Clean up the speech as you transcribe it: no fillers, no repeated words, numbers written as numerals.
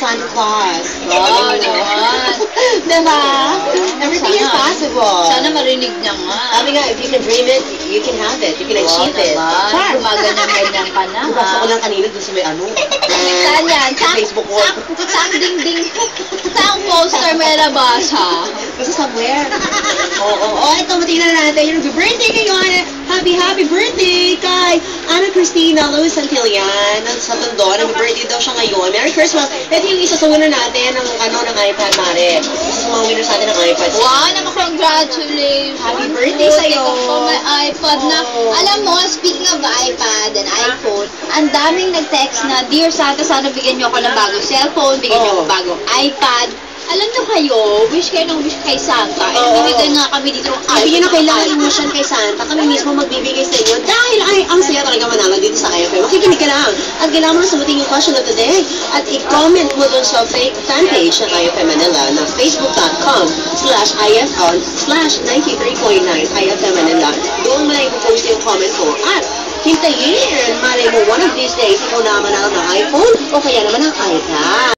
Santa Claus. Wow, naman. Diba? Everything is possible. Sana marinig niya nga. Sabi nga, if you can dream it, you can have it. You can achieve it. Char. Gumaganyan-ganyan ka na, Nabasa ko lang kanina doon sa may ano. Saan yan? Facebook wall. Saan dingding? Saan poster may nabasa? Basta somewhere. Oo. Ito, matingnan natin. Yung birthday ngayon. Happy birthday kay Ana Cristina Luz Santillan sa Tondo. Nag-birthday daw siya ngayon. Merry Christmas. Ito yung isa sa winner natin ng iPad, Mare. Isa sa mga winners natin ng iPad. Wow, naman congratulations. Happy birthday sa'yo. Ikaw may iPad na. Alam mo, speaking of iPad and iPhone, ang daming nag-text na, Dear Santa, sana bigyan niyo ako ng bagong cellphone, bigyan niyo ako ng bagong iPad. Alam niyo kayo, wish kayo ng wish kay Santa. Ibibigay nga kami dito ng iPad. Sabi niyo na kailangan emotion kay Santa. Kami mismo magbibigay sa inyo. Dahil ang saya talaga manalo dito sa IFM. Makikinig ka lang. At kailangan mo na sagutin yung question of the day. At i-comment mo dun sa fanpage ng IFM Manila na facebook.com/IFM/93.9 IFM Manila. Doon mo na ipopost yung comment mo. At hintayin. Malay mo, one of these days, ikaw na manalo ng iPhone o kaya naman ng iPad.